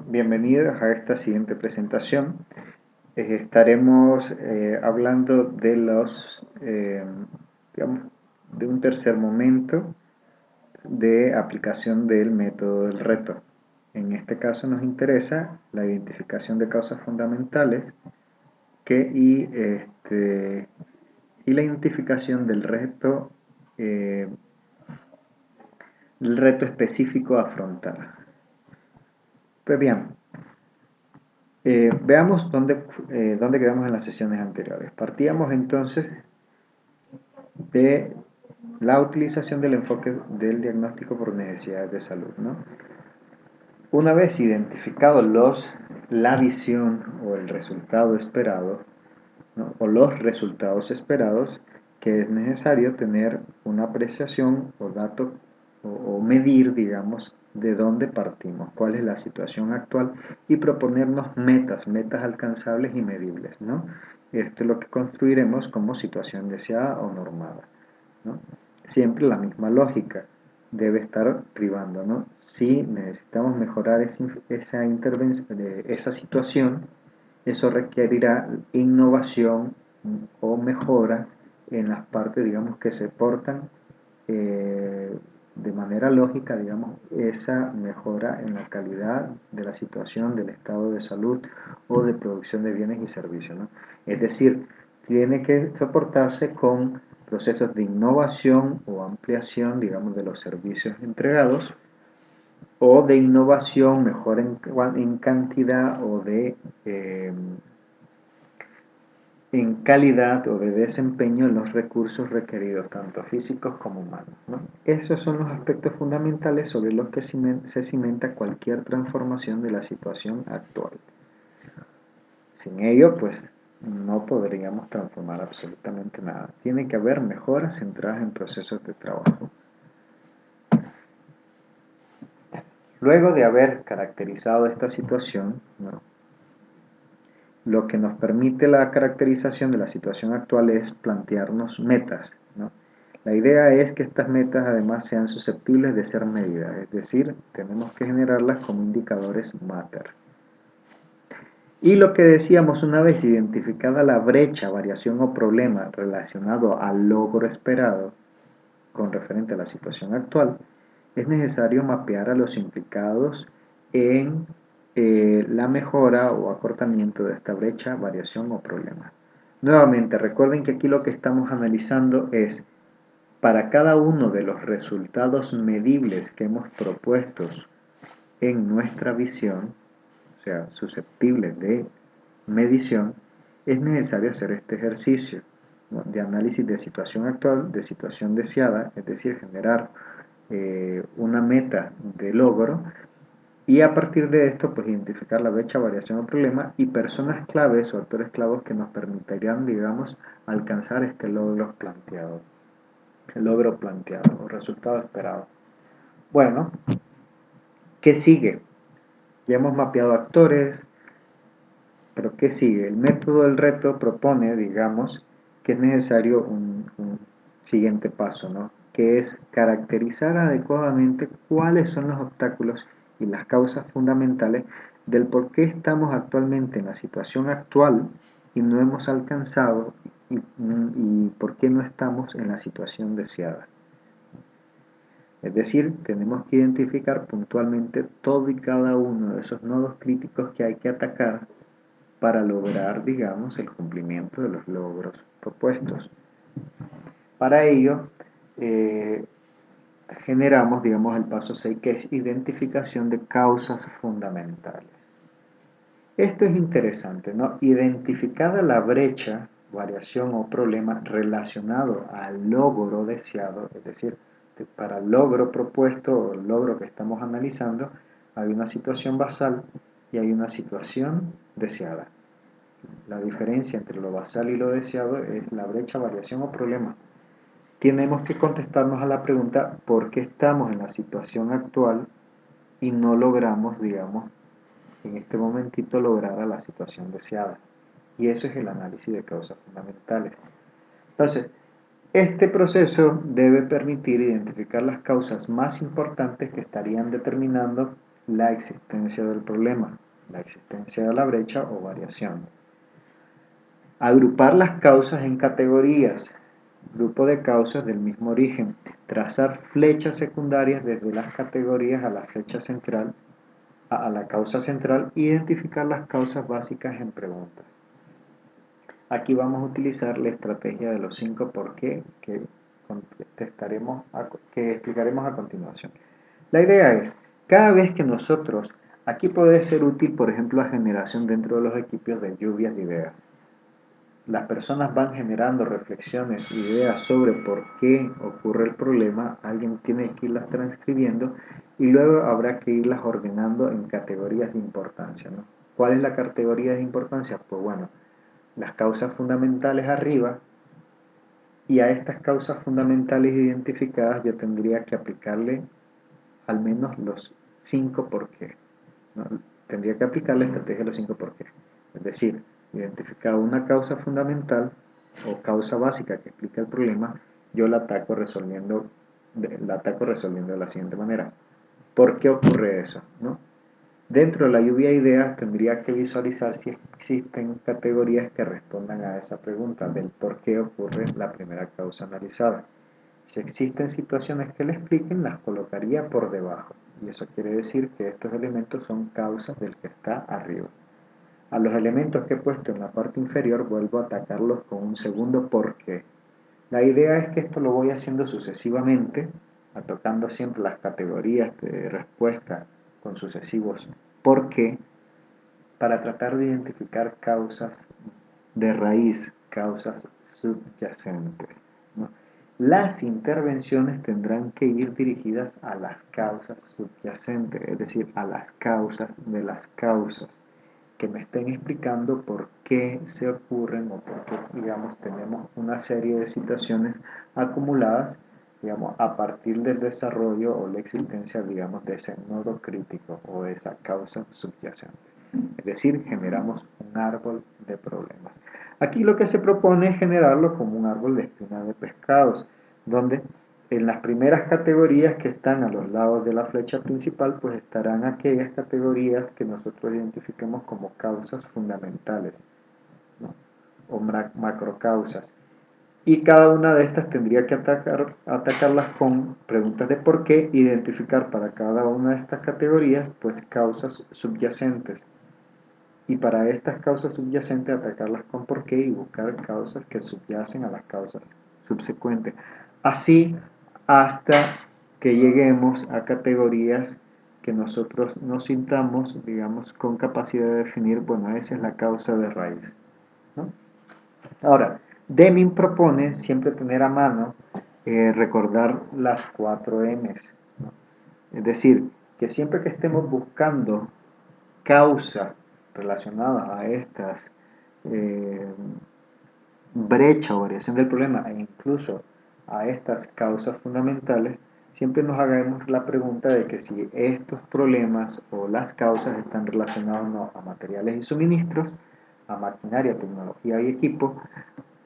Bienvenidos a esta siguiente presentación. Estaremos hablando de digamos, de un tercer momento de aplicación del método del reto. En este caso nos interesa la identificación de causas fundamentales y la identificación eh, del reto específico a afrontar. Pues bien, veamos dónde quedamos en las sesiones anteriores. Partíamos entonces de la utilización del enfoque del diagnóstico por necesidades de salud, ¿no? Una vez identificado la visión o el resultado esperado, ¿no? O los resultados esperados, que es necesario tener una apreciación o dato o medir, digamos, de dónde partimos, cuál es la situación actual y proponernos metas alcanzables y medibles, ¿no? Esto es lo que construiremos como situación deseada o normada, ¿no? Siempre la misma lógica debe estar privando, ¿no? Si necesitamos mejorar esa situación, eso requerirá innovación o mejora en las partes, digamos, que se portan de manera lógica, digamos, esa mejora en la calidad de la situación, del estado de salud o de producción de bienes y servicios, ¿no? Es decir, tiene que soportarse con procesos de innovación o ampliación, digamos, de los servicios entregados o de innovación, mejor en cantidad o en calidad o de desempeño en los recursos requeridos, tanto físicos como humanos, ¿no? Esos son los aspectos fundamentales sobre los que se cimenta cualquier transformación de la situación actual. Sin ello, pues no podríamos transformar absolutamente nada. Tiene que haber mejoras centradas en procesos de trabajo. Luego de haber caracterizado esta situación, ¿no? Lo que nos permite la caracterización de la situación actual es plantearnos metas, ¿no? La idea es que estas metas además sean susceptibles de ser medidas, es decir, tenemos que generarlas como indicadores Matter. Y lo que decíamos, una vez identificada la brecha, variación o problema relacionado al logro esperado con referente a la situación actual, es necesario mapear a los implicados en la mejora o acortamiento de esta brecha, variación o problema. Nuevamente, recuerden que aquí lo que estamos analizando es para cada uno de los resultados medibles que hemos propuesto en nuestra visión, o sea, susceptibles de medición, es necesario hacer este ejercicio, ¿no?, de análisis de situación actual, de situación deseada, es decir, generar una meta de logro y a partir de esto pues identificar la brecha, variación o problema y personas claves o actores claves que nos permitirían, digamos, alcanzar este logro planteado, o resultado esperado. Bueno, ¿qué sigue? Ya hemos mapeado actores, pero ¿qué sigue? El método del reto propone, digamos, que es necesario un siguiente paso, ¿no?, que es caracterizar adecuadamente cuáles son los obstáculos y las causas fundamentales del por qué estamos actualmente en la situación actual y no hemos alcanzado y por qué no estamos en la situación deseada. Es decir, tenemos que identificar puntualmente todo y cada uno de esos nodos críticos que hay que atacar para lograr, digamos, el cumplimiento de los logros propuestos. Para ello, generamos, digamos, el paso 6, que es identificación de causas fundamentales. Esto es interesante, ¿no? Identificada la brecha, variación o problema relacionado al logro deseado, es decir, para el logro propuesto o el logro que estamos analizando, hay una situación basal y hay una situación deseada. La diferencia entre lo basal y lo deseado es la brecha, variación o problema. Tenemos que contestarnos a la pregunta ¿por qué estamos en la situación actual y no logramos, digamos, en este momentito lograr a la situación deseada? Y eso es el análisis de causas fundamentales. Entonces, este proceso debe permitir identificar las causas más importantes que estarían determinando la existencia del problema, la existencia de la brecha o variación. Agrupar las causas en categorías, grupo de causas del mismo origen, trazar flechas secundarias desde las categorías a la flecha central, a la causa central, identificar las causas básicas en preguntas. Aquí vamos a utilizar la estrategia de los 5 por qué que explicaremos a continuación. La idea es, cada vez que nosotros, aquí puede ser útil, por ejemplo, la generación dentro de los equipos de lluvias de ideas. Las personas van generando reflexiones, ideas sobre por qué ocurre el problema, alguien tiene que irlas transcribiendo y luego habrá que irlas ordenando en categorías de importancia, ¿no? ¿Cuál es la categoría de importancia? Pues bueno, las causas fundamentales arriba, y a estas causas fundamentales identificadas yo tendría que aplicarle al menos los 5 por qué, ¿no? Tendría que aplicar la estrategia de los 5 por qué. Es decir, identificar una causa fundamental o causa básica que explica el problema, yo la ataco resolviendo de la siguiente manera. ¿Por qué ocurre eso? ¿No? Dentro de la lluvia de ideas tendría que visualizar si existen categorías que respondan a esa pregunta del por qué ocurre la primera causa analizada. Si existen situaciones que la expliquen, las colocaría por debajo. Y eso quiere decir que estos elementos son causas del que está arriba. A los elementos que he puesto en la parte inferior vuelvo a atacarlos con un segundo por qué. La idea es que esto lo voy haciendo sucesivamente, atacando siempre las categorías de respuesta con sucesivos por qué, para tratar de identificar causas de raíz, causas subyacentes, ¿no? Las intervenciones tendrán que ir dirigidas a las causas subyacentes, es decir, a las causas de las causas, que me estén explicando por qué se ocurren o por qué, digamos, tenemos una serie de situaciones acumuladas, digamos, a partir del desarrollo o la existencia, digamos, de ese nodo crítico o de esa causa subyacente. Es decir, generamos un árbol de problemas. Aquí lo que se propone es generarlo como un árbol de espina de pescados, donde en las primeras categorías que están a los lados de la flecha principal, pues estarán aquellas categorías que nosotros identifiquemos como causas fundamentales, ¿no? O macrocausas. Y cada una de estas tendría que atacarlas con preguntas de por qué, identificar para cada una de estas categorías, pues causas subyacentes. Y para estas causas subyacentes atacarlas con por qué y buscar causas que subyacen a las causas subsecuentes. Así hasta que lleguemos a categorías que nosotros nos sintamos, digamos, con capacidad de definir, bueno, esa es la causa de raíz, ¿no? Ahora, Deming propone siempre tener a mano recordar las 4 M's, ¿no? Es decir, que siempre que estemos buscando causas relacionadas a estas eh, brecha o variación del problema e incluso a estas causas fundamentales, siempre nos hagamos la pregunta de que si estos problemas o las causas están relacionados no a materiales y suministros, a maquinaria, tecnología y equipo,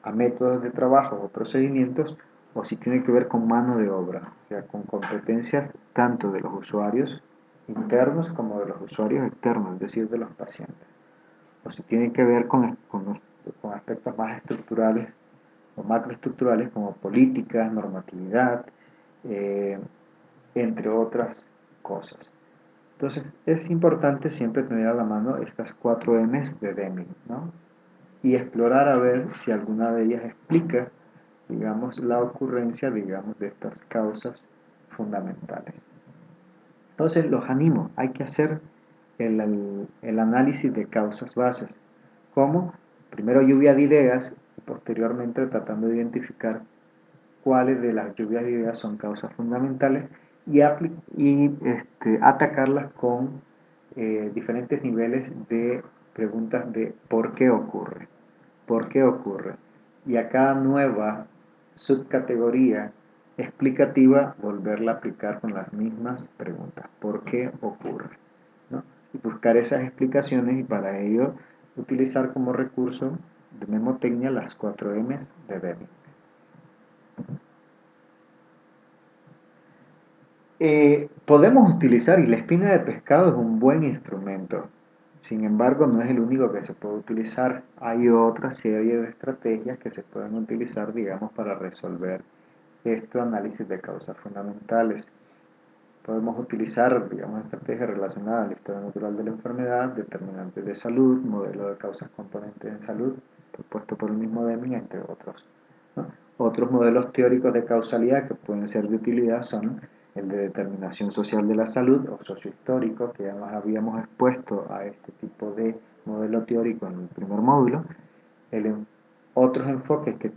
a métodos de trabajo o procedimientos, o si tiene que ver con mano de obra, o sea, con competencias tanto de los usuarios internos como de los usuarios externos, es decir, de los pacientes, o si tiene que ver con aspectos más estructurales o macroestructurales como políticas, normatividad, eh, entre otras cosas. Entonces, es importante siempre tener a la mano estas 4 M's de Deming, ¿no? Y explorar a ver si alguna de ellas explica, digamos, la ocurrencia, digamos, de estas causas fundamentales. Entonces, los animo, hay que hacer el análisis de causas bases, como primero lluvia de ideas y posteriormente tratando de identificar cuáles de las lluvias de ideas son causas fundamentales y atacarlas con diferentes niveles de preguntas de por qué ocurre, y a cada nueva subcategoría explicativa volverla a aplicar con las mismas preguntas, ¿por qué ocurre? ¿No? Y buscar esas explicaciones y para ello utilizar como recurso de memotecnia las 4 M's de Deming. Podemos utilizar, y la espina de pescado es un buen instrumento. Sin embargo, no es el único que se puede utilizar. Hay otra serie de estrategias que se pueden utilizar, digamos, para resolver este análisis de causas fundamentales. Podemos utilizar, digamos, estrategias relacionadas a la historia natural de la enfermedad, determinantes de salud, modelo de causas componentes en salud, propuesto por el mismo Deming, entre otros, ¿no? Otros modelos teóricos de causalidad que pueden ser de utilidad son el de determinación social de la salud o sociohistórico, que ya nos habíamos expuesto a este tipo de modelo teórico en el primer módulo. Otros enfoques que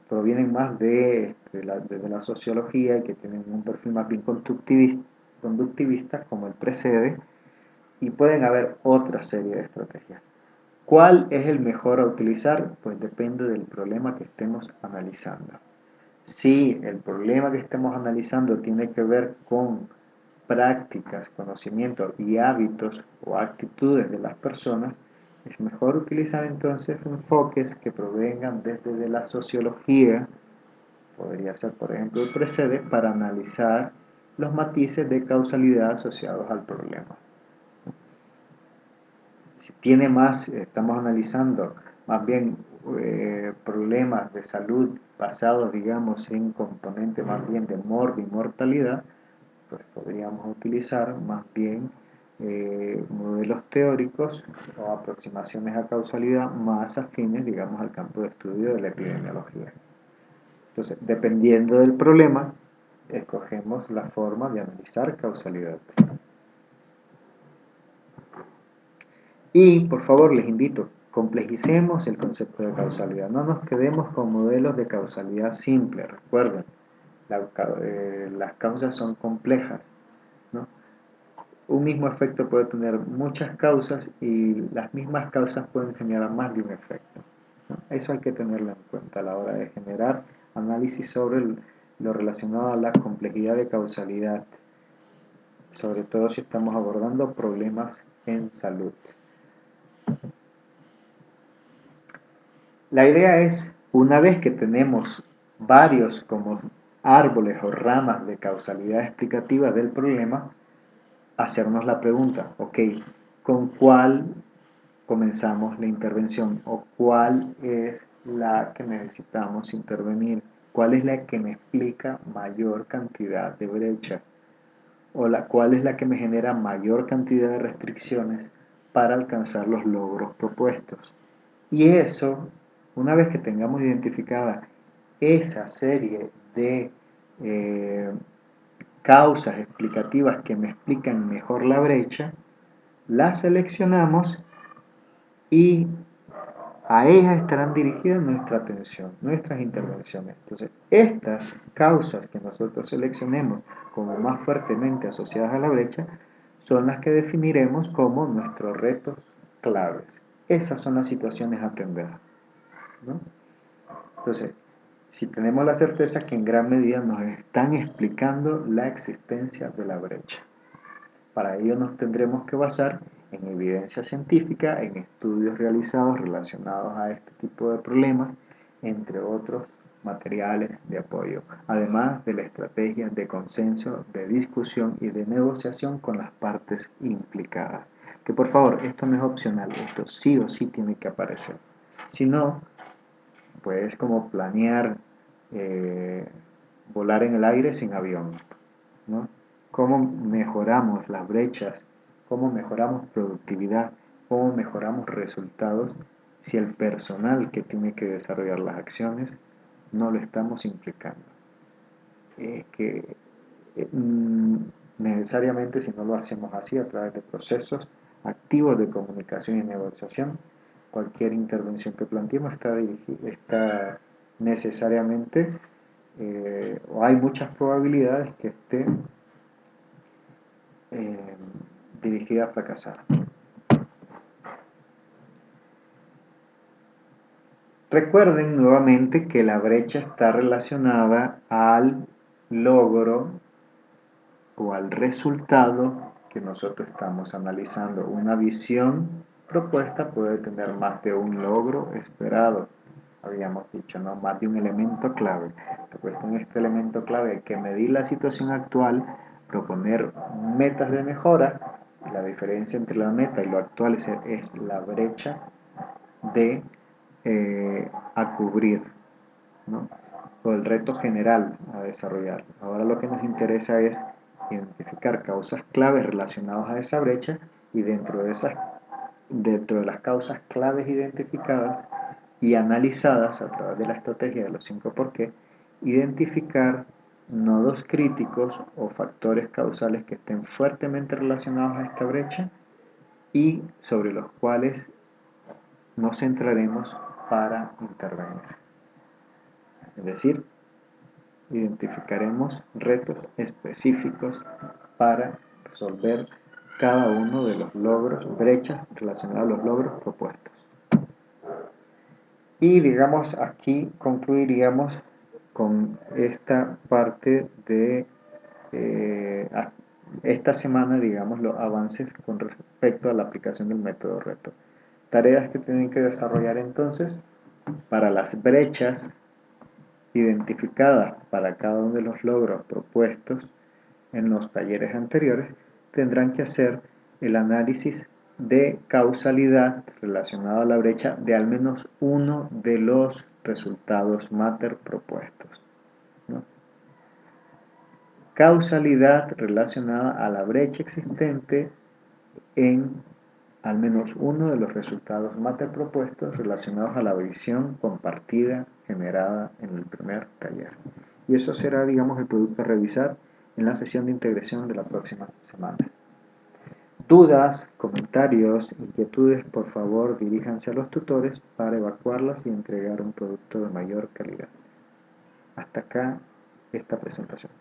provienen más de la sociología y que tienen un perfil más bien conductivista, como el precede, y pueden haber otra serie de estrategias. ¿Cuál es el mejor a utilizar? Pues depende del problema que estemos analizando. Si el problema que estemos analizando tiene que ver con prácticas, conocimientos y hábitos o actitudes de las personas, es mejor utilizar entonces enfoques que provengan desde la sociología, podría ser por ejemplo el precede, para analizar los matices de causalidad asociados al problema. Si tiene más, estamos analizando más bien problemas de salud basados, digamos, en componentes más bien de mortalidad, pues podríamos utilizar más bien modelos teóricos o aproximaciones a causalidad más afines, digamos, al campo de estudio de la epidemiología. Entonces, dependiendo del problema, escogemos la forma de analizar causalidad. Y, por favor, les invito, complejicemos el concepto de causalidad. No nos quedemos con modelos de causalidad simple. Recuerden, las causas son complejas, ¿no? Un mismo efecto puede tener muchas causas y las mismas causas pueden generar más de un efecto, ¿no? Eso hay que tenerlo en cuenta a la hora de generar análisis sobre lo relacionado a la complejidad de causalidad, sobre todo si estamos abordando problemas en salud. La idea es, una vez que tenemos varios como árboles o ramas de causalidad explicativa del problema, hacernos la pregunta, ok, ¿con cuál comenzamos la intervención? ¿O cuál es la que necesitamos intervenir? ¿Cuál es la que me explica mayor cantidad de brecha? ¿O cuál es la que me genera mayor cantidad de restricciones para alcanzar los logros propuestos? Y eso, una vez que tengamos identificada esa serie de eh, causas explicativas que me explican mejor la brecha, las seleccionamos y a ellas estarán dirigidas nuestra atención, nuestras intervenciones. Entonces, estas causas que nosotros seleccionemos como más fuertemente asociadas a la brecha son las que definiremos como nuestros retos claves. Esas son las situaciones a atender, ¿no? Entonces, si tenemos la certeza que en gran medida nos están explicando la existencia de la brecha. Para ello nos tendremos que basar en evidencia científica, en estudios realizados relacionados a este tipo de problemas, entre otros materiales de apoyo, además de la estrategia de consenso, de discusión y de negociación con las partes implicadas. Que por favor, esto no es opcional, esto sí o sí tiene que aparecer. Si no, pues es como planear eh, volar en el aire sin avión, ¿no? ¿Cómo mejoramos las brechas? ¿Cómo mejoramos productividad? ¿Cómo mejoramos resultados si el personal que tiene que desarrollar las acciones no lo estamos implicando? Que necesariamente si no lo hacemos así a través de procesos activos de comunicación y negociación, cualquier intervención que planteemos está necesariamente o hay muchas probabilidades que esté eh, dirigida a fracasar. Recuerden nuevamente que la brecha está relacionada al logro o al resultado que nosotros estamos analizando. Una visión propuesta puede tener más de un logro esperado. Habíamos dicho, ¿no? Más de un elemento clave. Recuerden este elemento clave, hay que medir la situación actual proponer metas de mejora. La diferencia entre la meta y lo actual es la brecha de a cubrir, ¿no? O el reto general a desarrollar. Ahora lo que nos interesa es identificar causas claves relacionadas a esa brecha y dentro de las causas claves identificadas y analizadas a través de la estrategia de los 5 por qué, identificar nodos críticos o factores causales que estén fuertemente relacionados a esta brecha y sobre los cuales nos centraremos para intervenir. Es decir, identificaremos retos específicos para resolver cada uno de los logros, brechas relacionadas a los logros propuestos. Y digamos, aquí concluiríamos con esta parte de esta semana, digamos, los avances con respecto a la aplicación del método reto. Tareas que tienen que desarrollar entonces para las brechas identificadas para cada uno de los logros propuestos en los talleres anteriores, tendrán que hacer el análisis de causalidad relacionado a la brecha de al menos uno de los resultados Matter propuestos, ¿no? Causalidad relacionada a la brecha existente en al menos uno de los resultados Matter propuestos relacionados a la visión compartida generada en el primer taller. Y eso será, digamos, el producto a revisar en la sesión de integración de la próxima semana. Dudas, comentarios, inquietudes, por favor diríjanse a los tutores para evacuarlas y entregar un producto de mayor calidad. Hasta acá esta presentación.